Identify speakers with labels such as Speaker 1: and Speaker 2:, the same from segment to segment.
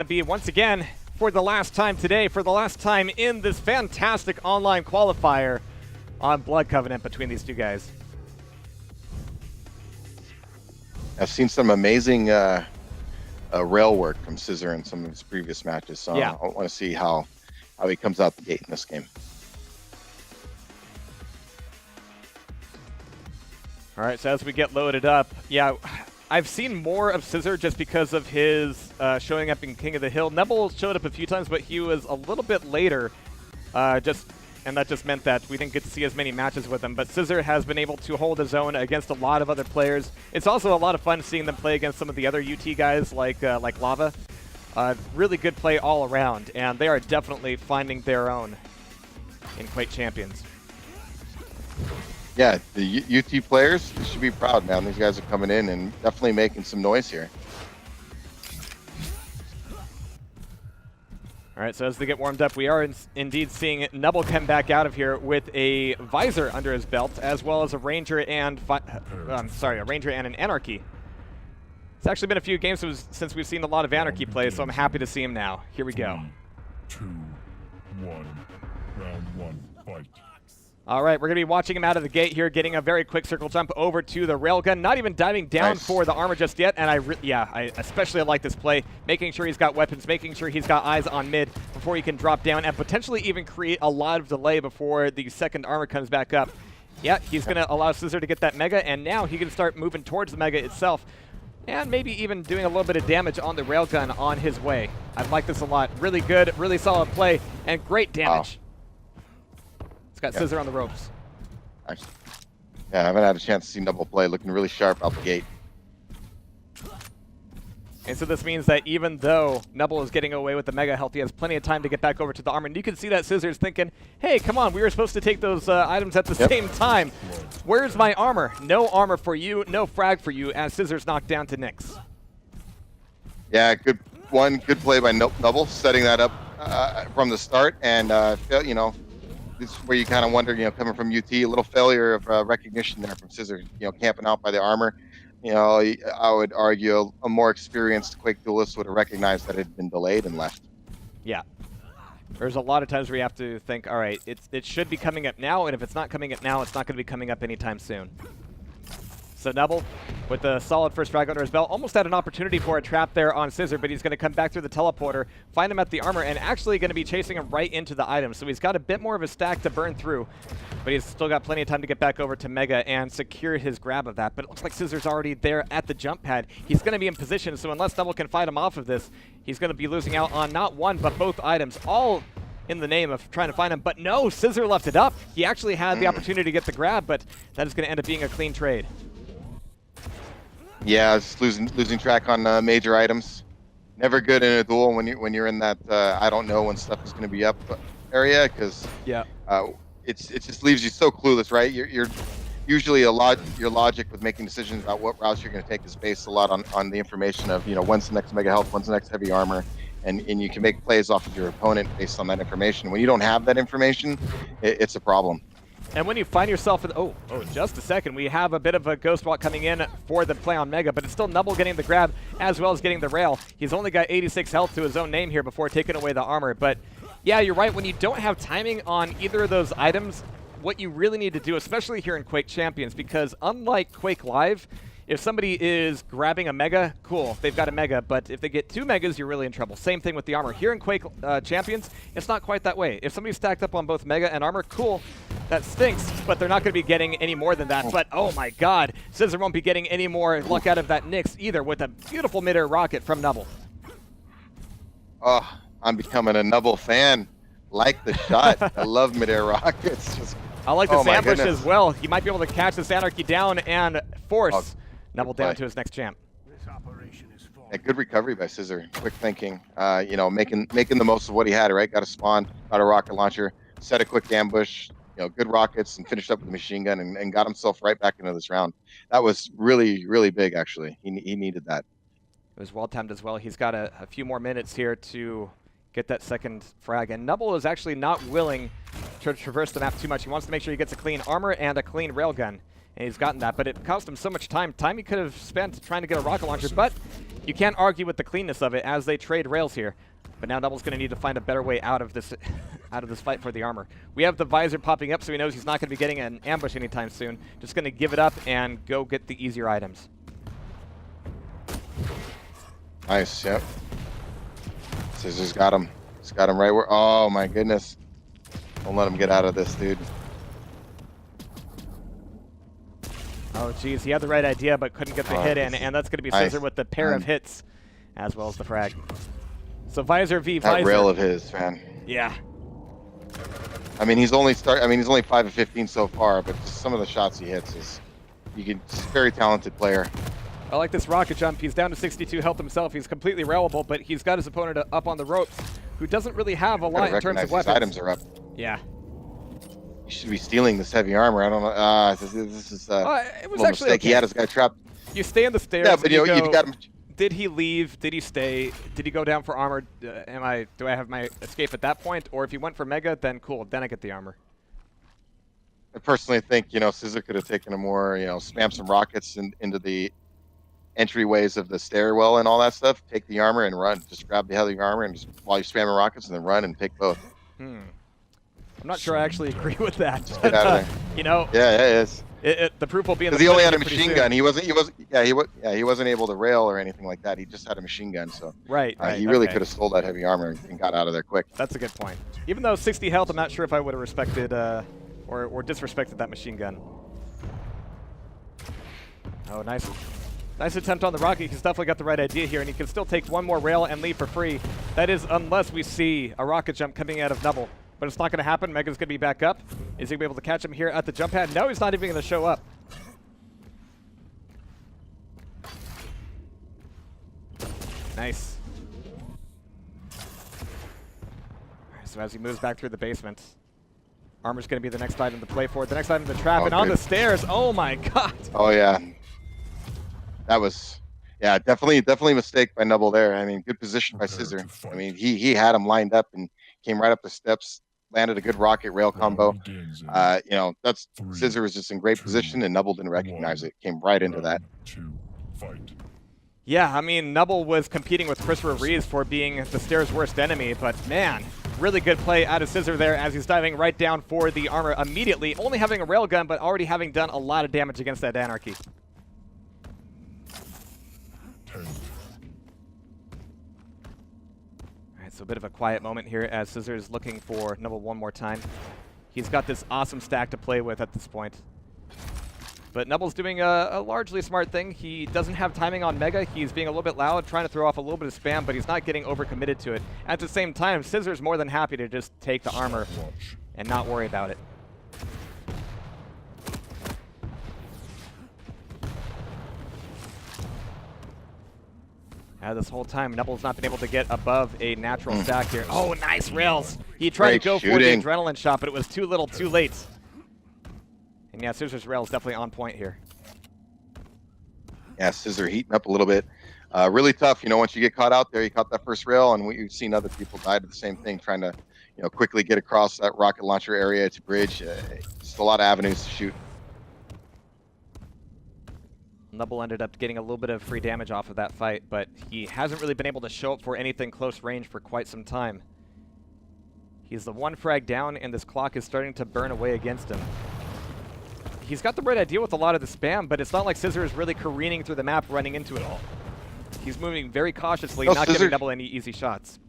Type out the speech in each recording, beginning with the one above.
Speaker 1: Be once again for the last time today, for the last time in this fantastic online qualifier on Blood Covenant between these two guys.
Speaker 2: I've seen some amazing rail work from ScizR in some of his previous matches, so
Speaker 1: yeah.
Speaker 2: I want to see how he comes out the gate in this game.
Speaker 1: All right, so as we get loaded up, yeah, I've seen more of ScizR just because of his showing up in King of the Hill. Nubble showed up a few times, but he was a little bit later, and that just meant that we didn't get to see as many matches with him. But ScizR has been able to hold his own against a lot of other players. It's also a lot of fun seeing them play against some of the other UT guys like Lava. Really good play all around, and they are definitely finding their own in Quake Champions.
Speaker 2: Yeah, the UT players should be proud, man. These guys are coming in and definitely making some noise here.
Speaker 1: All right, so as they get warmed up, we are indeed seeing Nubble come back out of here with a visor under his belt, as well as a ranger and a ranger and an anarchy. It's actually been a few games since we've seen a lot of anarchy play, so I'm happy to see him now. Here we go.
Speaker 3: 3, 2, 1. Round 1, fight.
Speaker 1: All right, we're going to be watching him out of the gate here, getting a very quick circle jump over to the railgun, not even diving down for the armor just yet, and I especially like this play, making sure he's got weapons, making sure he's got eyes on mid before he can drop down and potentially even create a lot of delay before the second armor comes back up. Yeah, he's going to allow ScizR to get that mega, and now he can start moving towards the mega itself, and maybe even doing a little bit of damage on the railgun on his way. I like this a lot. Really good, really solid play, and great damage.
Speaker 2: Wow.
Speaker 1: It's got ScizR on the ropes.
Speaker 2: Yeah, I haven't had a chance to see Nubble play. Looking really sharp out the gate.
Speaker 1: And so this means that even though Nubble is getting away with the mega health, he has plenty of time to get back over to the armor. And you can see that ScizR's thinking, hey, come on, we were supposed to take those items at the same time. Where's my armor? No armor for you, no frag for you, as ScizR's knocked down to Nix.
Speaker 2: Yeah, good play by Nubble, setting that up from the start. And, you know, this is where you kind of wonder, you know, coming from UT, a little failure of recognition there from ScizR, you know, camping out by the armor. You know, I would argue a more experienced Quake duelist would have recognized that it had been delayed and left.
Speaker 1: Yeah. There's a lot of times where you have to think, all right, it should be coming up now, and if it's not coming up now, it's not going to be coming up anytime soon. So Nubble, with a solid first frag under his belt, almost had an opportunity for a trap there on ScizR, but he's going to come back through the teleporter, find him at the armor, and actually going to be chasing him right into the item. So he's got a bit more of a stack to burn through, but he's still got plenty of time to get back over to Mega and secure his grab of that. But it looks like ScizR's already there at the jump pad. He's going to be in position, so unless Nubble can fight him off of this, he's going to be losing out on not one, but both items, all in the name of trying to find him. But no, ScizR left it up. He actually had the opportunity to get the grab, but that is going to end up being a clean trade.
Speaker 2: Yeah, it's losing track on major items. Never good in a duel when you're in that I don't know when stuff is going to be up area, because it just leaves you so clueless, right? You're usually your logic with making decisions about what routes you're going to take is based a lot on the information of, you know, when's the next mega health, when's the next heavy armor, and you can make plays off of your opponent based on that information. When you don't have that information, it's a problem.
Speaker 1: And when you find yourself in, just a second, we have a bit of a ghost walk coming in for the play on Mega, but it's still Nubble getting the grab as well as getting the rail. He's only got 86 health to his own name here before taking away the armor. But yeah, you're right. When you don't have timing on either of those items, what you really need to do, especially here in Quake Champions, because unlike Quake Live, if somebody is grabbing a mega, cool, they've got a mega, but if they get 2 megas, you're really in trouble. Same thing with the armor. Here in Quake Champions, it's not quite that way. If somebody's stacked up on both mega and armor, cool, that stinks, but they're not going to be getting any more than that. But oh my god, ScizR won't be getting any more luck out of that Nix either, with a beautiful mid-air rocket from Nubble.
Speaker 2: Oh, I'm becoming a Nubble fan. Like the shot. I love mid-air rockets.
Speaker 1: I like this ambush as well. He might be able to catch this anarchy down and force Nubble down to his next champ.
Speaker 2: A good recovery by ScizR. Quick thinking. You know, making the most of what he had. Right, got a spawn, got a rocket launcher, set a quick ambush. You know, good rockets, and finished up with a machine gun, and got himself right back into this round. That was really, really big. Actually, he needed that.
Speaker 1: It was well timed as well. He's got a few more minutes here to get that second frag, and Nubble is actually not willing to traverse the map too much. He wants to make sure he gets a clean armor and a clean railgun, and he's gotten that, but it cost him so much time he could have spent trying to get a rocket launcher, but You can't argue with the cleanness of it as they trade rails here. But now Nubble's going to need to find a better way out of this fight for the armor. We have the visor popping up, so he knows he's not going to be getting an ambush anytime soon. Just going to give it up and go get the easier items.
Speaker 2: Nice, yep. ScizR's got him. He's got him right where... Oh, my goodness. Don't let him get out of this, dude.
Speaker 1: Oh, geez. He had the right idea, but couldn't get the hit in. And that's going to be ScizR with the pair of hits, as well as the frag. So Visor v Visor.
Speaker 2: That rail of his, man.
Speaker 1: Yeah.
Speaker 2: I mean, he's only 5 of 15 so far, but just some of the shots he hits is... He's a very talented player.
Speaker 1: I like this rocket jump. He's down to 62 health himself. He's completely railable, but he's got his opponent up on the ropes, who doesn't really have a lot in terms of weapons.
Speaker 2: Items are up.
Speaker 1: Yeah.
Speaker 2: You should be stealing this heavy armor. I don't know. This is
Speaker 1: it was actually
Speaker 2: mistake.
Speaker 1: Okay.
Speaker 2: He had his guy trapped.
Speaker 1: You stay on the stairs.
Speaker 2: Yeah, but you got him.
Speaker 1: Did he leave? Did he stay? Did he go down for armor? Do I have my escape at that point? Or if he went for mega, then cool. Then I get the armor.
Speaker 2: I personally think ScizR could have taken a more spam some rockets into the entryways of the stairwell and all that stuff. Take the armor and run. Just grab the heavy armor and just while you're spamming rockets and then run and take both.
Speaker 1: I'm not sure I actually agree with that.
Speaker 2: Just get out of there.
Speaker 1: Yeah,
Speaker 2: it is.
Speaker 1: The proof will be in the.
Speaker 2: Because he only had a machine gun. He wasn't able to rail or anything like that. He just had a machine gun. So he really could have stole that heavy armor and got out of there quick.
Speaker 1: That's a good point. Even though 60 health, I'm not sure if I would have respected or disrespected that machine gun. Oh, nice. Nice attempt on the rocket. He's definitely got the right idea here, and he can still take one more rail and leave for free. That is, unless we see a rocket jump coming out of Nubble. But it's not going to happen. Mega's going to be back up. Is he going to be able to catch him here at the jump pad? No, he's not even going to show up. Nice. Alright, so as he moves back through the basement, armor's going to be the next item to play for. The next item to trap. And on the stairs. Oh, my God.
Speaker 2: Oh, yeah. That was, definitely a mistake by Nubble there. I mean, good position by ScizR. I mean, he had him lined up and came right up the steps, landed a good rocket rail combo. That's ScizR was just in great position, and Nubble didn't recognize it. Came right into that.
Speaker 1: Yeah, I mean, Nubble was competing with Christopher Reeves for being the stairs' worst enemy, but man, really good play out of ScizR there as he's diving right down for the armor immediately, only having a railgun, but already having done a lot of damage against that Anarchy. Alright, so a bit of a quiet moment here as ScizR is looking for Nubble one more time. He's got this awesome stack to play with at this point. But Nubble's doing a largely smart thing. He doesn't have timing on Mega. He's being a little bit loud, trying to throw off a little bit of spam, but he's not getting overcommitted to it. At the same time, ScizR's more than happy to just take the armor and not worry about it. This whole time, Nubble's not been able to get above a natural stack here. Oh, nice rails! He tried to go for the adrenaline shot, but it was too little, too late. And yeah, ScizR's rail is definitely on point here.
Speaker 2: Yeah, ScizR heating up a little bit. Really tough, once you get caught out there, you caught that first rail, and we've seen other people die to the same thing, trying to, quickly get across that rocket launcher area to bridge. Just a lot of avenues to shoot.
Speaker 1: Nubble ended up getting a little bit of free damage off of that fight, but he hasn't really been able to show up for anything close range for quite some time. He's the one frag down, and this clock is starting to burn away against him. He's got the right idea with a lot of the spam, but it's not like ScizR is really careening through the map running into it all. He's moving very cautiously, not giving Nubble any easy shots.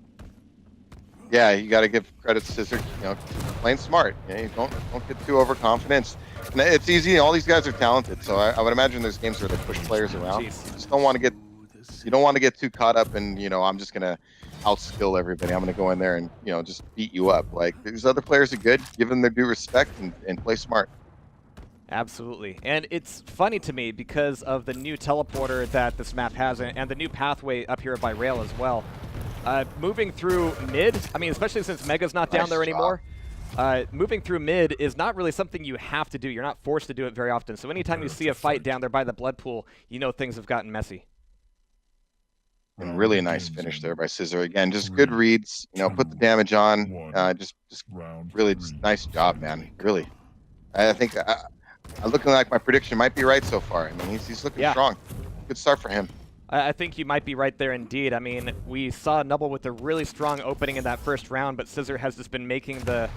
Speaker 2: Yeah, you got to give credit to ScizR, playing smart. You don't get too overconfident. And it's easy. All these guys are talented, so I would imagine there's games where they push players around. You just don't want to get, too caught up in, I'm just gonna outskill everybody. I'm gonna go in there and just beat you up. Like, these other players are good. Give them their due respect and play smart.
Speaker 1: Absolutely. And it's funny to me because of the new teleporter that this map has and the new pathway up here by rail as well. Moving through mid, I mean, especially since Mega's not down there anymore, moving through mid is not really something you have to do. You're not forced to do it very often. So anytime you see a fight down there by the blood pool, things have gotten messy.
Speaker 2: And really nice finish there by ScizR. Again, just good reads, put the damage on. Just really nice job, man. Really. I think I'm looking like my prediction might be right so far. I mean, he's looking strong. Good start for him.
Speaker 1: I think you might be right there indeed. I mean, we saw Nubble with a really strong opening in that first round, but ScizR has just been making the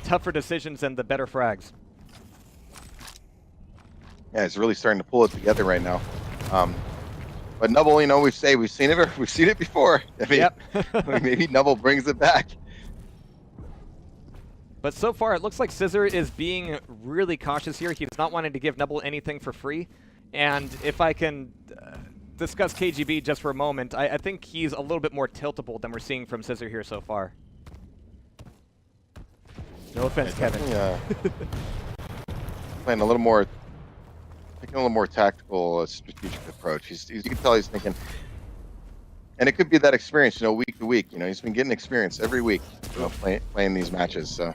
Speaker 1: tougher decisions and the better frags.
Speaker 2: Yeah, he's really starting to pull it together right now. But Nubble, you know, we've seen it before. I mean,
Speaker 1: yep.
Speaker 2: Maybe Nubble brings it back.
Speaker 1: But so far, it looks like ScizR is being really cautious here. He's not wanting to give Nubble anything for free. And if I can discuss KGB just for a moment, I think he's a little bit more tiltable than we're seeing from ScizR here so far. No offense, Kevin.
Speaker 2: Yeah. Playing a little more, taking a little more tactical, strategic approach. You can tell he's thinking, and it could be that experience, you know, week to week. You know, he's been getting experience every week, you know, playing these matches. So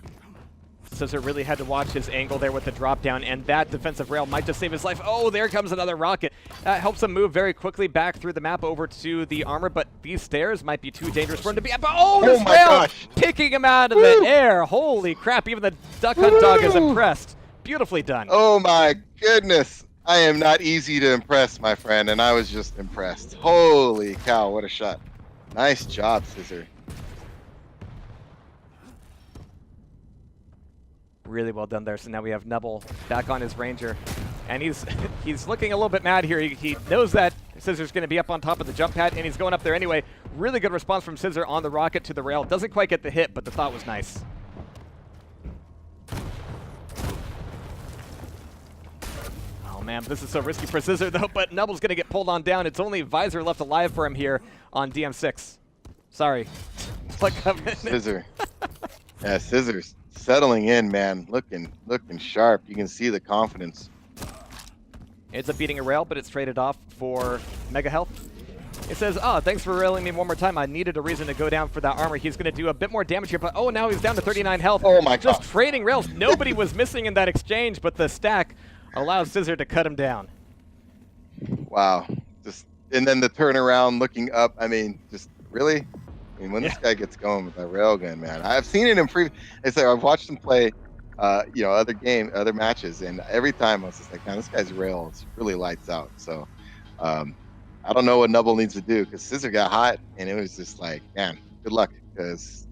Speaker 1: ScizR really had to watch his angle there with the drop down, and that defensive rail might just save his life. Oh, there comes another rocket. That helps him move very quickly back through the map over to the armor, but these stairs might be too dangerous for him to be. But this
Speaker 2: my
Speaker 1: rail
Speaker 2: gosh.
Speaker 1: kicking him out of the air. Holy crap! Even the duck hunt dog is impressed. Beautifully done.
Speaker 2: Oh my goodness. I am not easy to impress, my friend, and I was just impressed. Holy cow, what a shot. Nice job, ScizR.
Speaker 1: Really well done there. So now we have Nubble back on his Ranger, and he's looking a little bit mad here. He knows that ScizR's going to be up on top of the jump pad, and he's going up there anyway. Really good response from ScizR on the rocket to the rail. Doesn't quite get the hit, but the thought was nice. Man, this is so risky for ScizR though, but Nubble's gonna get pulled on down. It's only Visor left alive for him here on DM6. Sorry.
Speaker 2: ScizR. Yeah, ScizR's settling in, man. Looking sharp. You can see the confidence.
Speaker 1: Ends up beating a rail, but it's traded off for Mega Health. It says, oh, thanks for railing me one more time. I needed a reason to go down for that armor. He's going to do a bit more damage here, but oh, now he's down to 39 health.
Speaker 2: Oh my god.
Speaker 1: Just trading rails. Nobody was missing in that exchange, but the stack allows ScizR to cut him down.
Speaker 2: Wow. And then the turnaround looking up. I mean, just really? I mean, when this guy gets going with that railgun, man. I've seen it in previous. I've watched him play, you know, other matches, and every time I was just like, man, this guy's rail really lights out. So, I don't know what Nubble needs to do, because ScizR got hot, and it was just like, man, good luck, because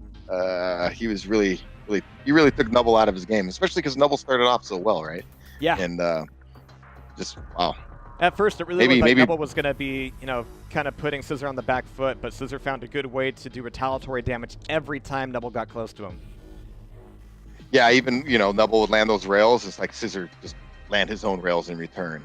Speaker 2: he really took Nubble out of his game, especially because Nubble started off so well, right?
Speaker 1: Yeah.
Speaker 2: And just wow.
Speaker 1: At first, it really looked like Nubble was going to be, you know, kind of putting ScizR on the back foot, but ScizR found a good way to do retaliatory damage every time Nubble got close to him.
Speaker 2: Yeah, even, you know, Nubble would land those rails. It's like ScizR just land his own rails in return.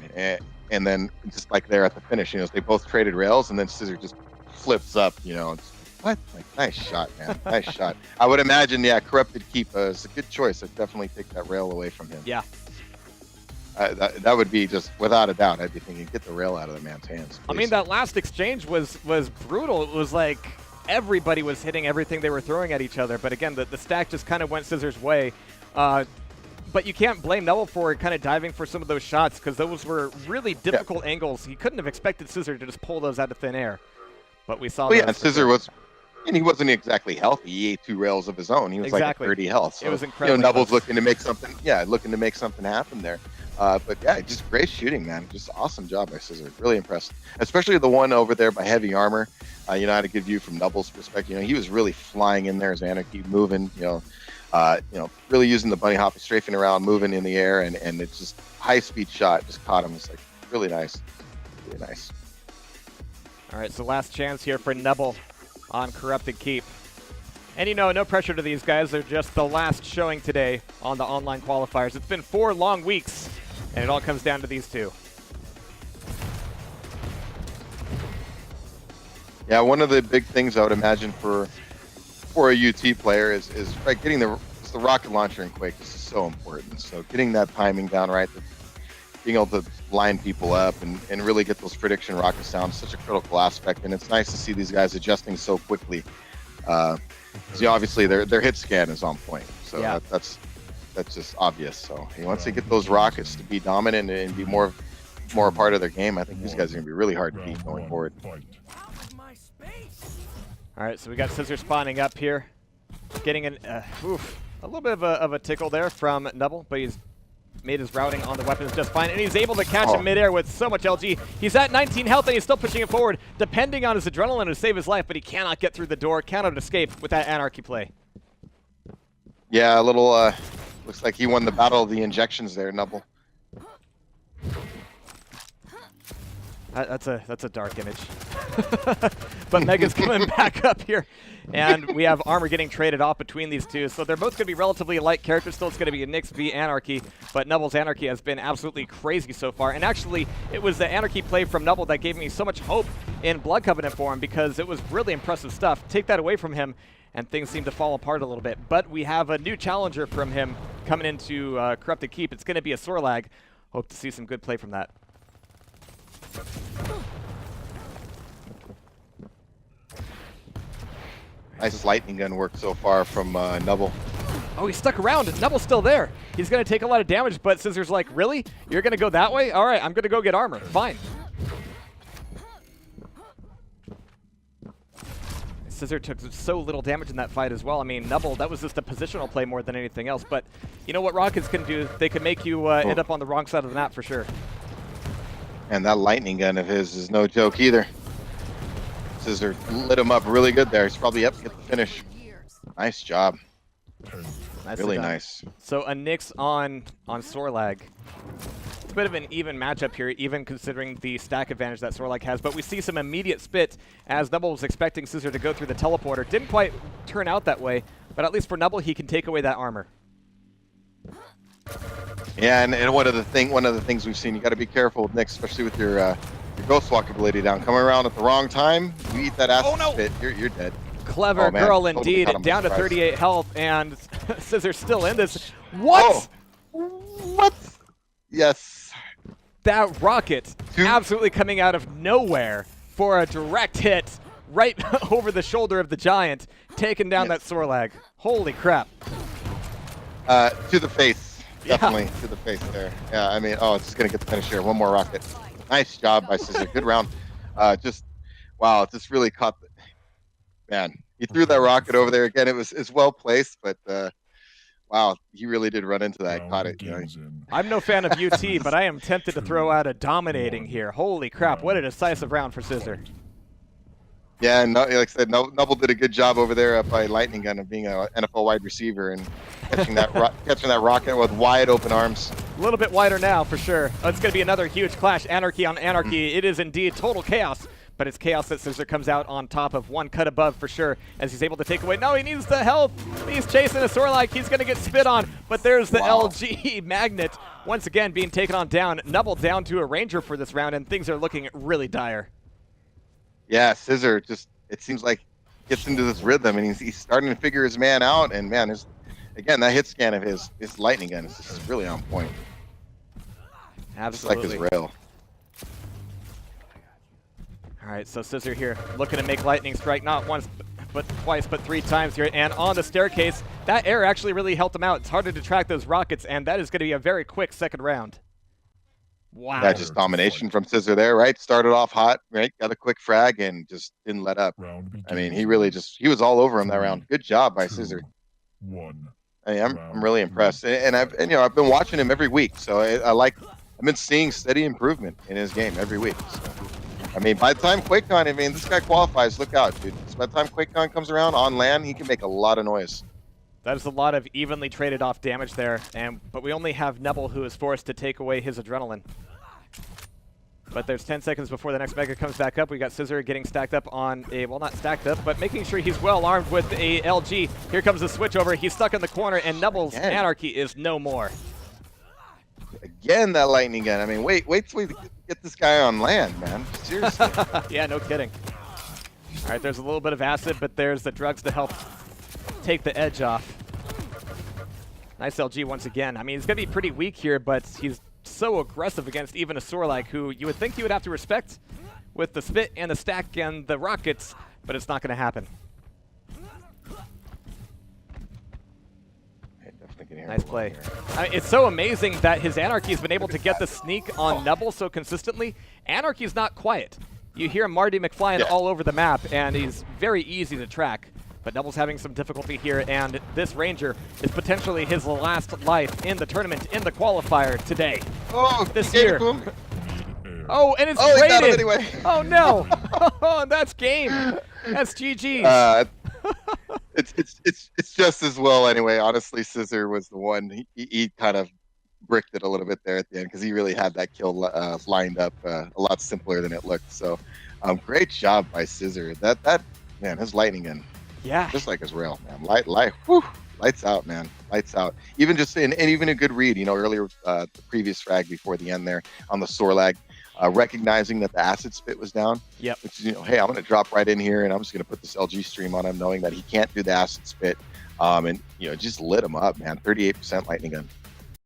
Speaker 2: And then just like there at the finish, you know, they both traded rails, and then ScizR just flips up, you know. It's, what? Like, nice shot, man. Nice shot. I would imagine, yeah, Corrupted Keep is a good choice. I'd definitely take that rail away from him.
Speaker 1: Yeah.
Speaker 2: That would be just, without a doubt, I'd be thinking, get the rail out of the man's hands, please.
Speaker 1: I mean, that last exchange was brutal. It was like everybody was hitting everything they were throwing at each other. But again, the stack just kind of went ScizR's way. But you can't blame Nubble for kind of diving for some of those shots, because those were really difficult angles. He couldn't have expected ScizR to just pull those out of thin air. But we saw
Speaker 2: yeah, and ScizR was, and he wasn't exactly healthy. He ate 2 rails of his own. He was like at 30 health. So,
Speaker 1: it was incredible.
Speaker 2: You know, Nubble's looking to make something, looking to make something happen there. But yeah, just great shooting, man. Just awesome job by ScizR. Really impressed. Especially the one over there by Heavy Armor. You know, I had a good view from Nubble's perspective. You know, he was really flying in there as Anarchy, moving, you know, really using the bunny hop, strafing around, moving in the air, and it's just high-speed shot. Just caught him. It's like really nice. Really nice.
Speaker 1: All right, so last chance here for Nubble on Corrupted Keep. And, you know, no pressure to these guys. They're just the last showing today on the online qualifiers. It's been 4 long weeks, and it all comes down to these two.
Speaker 2: Yeah, one of the big things I would imagine for a UT player is right, getting the rocket launcher in Quake is so important. So getting that timing down right, being able to line people up and really get those prediction rocket sounds is such a critical aspect. And it's nice to see these guys adjusting so quickly. So obviously their hit scan is on point. So yeah. That's just obvious. So once they get those rockets to be dominant and be more a part of their game, I think these guys are going to be really hard to beat going forward.
Speaker 1: All right, so we got ScizR spawning up here, getting a little bit of a tickle there from Nubble, but he's made his routing on the weapons just fine, and he's able to catch him midair with so much LG. He's at 19 health, and he's still pushing it forward, depending on his adrenaline to save his life, but he cannot get through the door, cannot escape with that Anarchy play.
Speaker 2: Yeah, a little, looks like he won the battle of the injections there, Nubble.
Speaker 1: That's a dark image. But Mega's coming back up here, and we have armor getting traded off between these two. So they're both going to be relatively light characters. Still, it's going to be a Nyx v Anarchy, but Nubble's Anarchy has been absolutely crazy so far. And actually, it was the Anarchy play from Nubble that gave me so much hope in Blood Covenant for him, because it was really impressive stuff. Take that away from him, and things seem to fall apart a little bit. But we have a new challenger from him coming into Corrupted Keep. It's going to be a Sorlag. Hope to see some good play from that.
Speaker 2: Nice lightning gun work so far from Nubble.
Speaker 1: Oh, he's stuck around. Nubble's still there. He's going to take a lot of damage, but ScizR's like, really? You're going to go that way? All right, I'm going to go get armor. Fine. ScizR took so little damage in that fight as well. I mean, Nubble, that was just a positional play more than anything else. But you know what Rockets can do? They can make you end up on the wrong side of the map for sure. And
Speaker 2: that lightning gun of his is no joke either. ScizR lit him up really good there. He's probably up to get the finish. Nice job. Really nice.
Speaker 1: So a Nyx on Sorlag. It's a bit of an even matchup here, even considering the stack advantage that Sorlag has. But we see some immediate spit as Nubble was expecting ScizR to go through the teleporter. Didn't quite turn out that way, but at least for Nubble, he can take away that armor.
Speaker 2: Yeah, and one of the things we've seen, you got to be careful with Nyx, especially with your Ghost Walk ability down. Coming around at the wrong time, you eat that acid spit, you're dead.
Speaker 1: Clever girl indeed, down to 38 health, and ScizR still in this. What?
Speaker 2: What? Yes.
Speaker 1: That rocket absolutely coming out of nowhere for a direct hit right over the shoulder of the giant, taking down that Sorlag. Holy crap.
Speaker 2: To the face. Definitely to the face there. Yeah, I mean, it's just going to get the finish here. One more rocket. Nice job by ScizR. Good round. Wow, it just really caught the... Man, he threw that rocket over there again. It's well placed, but wow, he really did run into that. Caught it. You know.
Speaker 1: I'm no fan of UT, but I am tempted to throw out a dominating here. Holy crap, what a decisive round for ScizR.
Speaker 2: Yeah, and like I said, Nubble did a good job over there by lightning gun of being an NFL wide receiver and catching that rocket with wide open arms.
Speaker 1: A little bit wider now for sure. Oh, it's going to be another huge clash, Anarchy on Anarchy. It is indeed total chaos, but it's chaos that ScizR comes out on top of, one cut above for sure, as he's able to take away. No, he needs the health. He's chasing a Sorlag. He's going to get spit on, but there's the LG magnet once again being taken on down. Nubble down to a Ranger for this round, and things are looking really dire.
Speaker 2: Yeah, ScizR just, it seems like, gets into this rhythm, and he's starting to figure his man out, and man, again, that hit scan of his lightning gun is just really on point.
Speaker 1: Absolutely.
Speaker 2: Just like his rail.
Speaker 1: All right, so ScizR here looking to make lightning strike not once, but twice, but 3 times here. And on the staircase, that air actually really helped him out. It's harder to track those rockets, and that is going to be a very quick second round. Wow.
Speaker 2: Yeah, just domination from ScizR there, right? Started off hot, right? Got a quick frag and just didn't let up. I mean, he was all over him that round. Good job by ScizR. I mean, I'm really impressed, and I've been watching him every week, so I've been seeing steady improvement in his game every week. So, I mean, by the time QuakeCon, I mean, this guy qualifies. Look out, dude. By the time QuakeCon comes around on land, he can make a lot of noise.
Speaker 1: That is a lot of evenly traded off damage there, but we only have Nubble, who is forced to take away his adrenaline. But there's 10 seconds before the next Mega comes back up. We got ScizR getting stacked up on a, well, not stacked up, but making sure he's well armed with a LG. Here comes the switch over. He's stuck in the corner, and Nubble's Anarchy is no more.
Speaker 2: Again, that lightning gun. I mean, wait till we get this guy on land, man. Seriously.
Speaker 1: Yeah, no kidding. All right, there's a little bit of acid, but there's the drugs to help take the edge off. Nice LG once again. I mean, he's going to be pretty weak here, but he's so aggressive against even a Sorlag, who you would think you would have to respect with the spit and the stack and the rockets, but it's not going to happen. Nice play. I mean, it's so amazing that his Anarchy has been able to get the sneak on Nubble so consistently. Anarchy's not quiet. You hear Marty McFly all over the map, and he's very easy to track. But Nubble's having some difficulty here, and this Ranger is potentially his last life in the tournament, in the qualifier today.
Speaker 2: Oh,
Speaker 1: this
Speaker 2: he gave
Speaker 1: year.
Speaker 2: it to him.
Speaker 1: Oh, and it's
Speaker 2: Oh, he got him
Speaker 1: rated!
Speaker 2: anyway.
Speaker 1: Oh no! That's game. That's GG's.
Speaker 2: It's just as well anyway. Honestly, ScizR was the one. He kind of bricked it a little bit there at the end because he really had that kill lined up a lot simpler than it looked. So, great job by ScizR. That man, his lightning in,
Speaker 1: Yeah.
Speaker 2: just like his rail, man. Lights out, man. Lights out. Even just and even a good read. You know, earlier the previous frag before the end there on the Sorlag. Recognizing that the acid spit was down,
Speaker 1: Yep.
Speaker 2: which is, you know, hey, I'm going to drop right in here and I'm just going to put this LG stream on him, knowing that he can't do the acid spit, and you know, just lit him up, man. 38% lightning gun.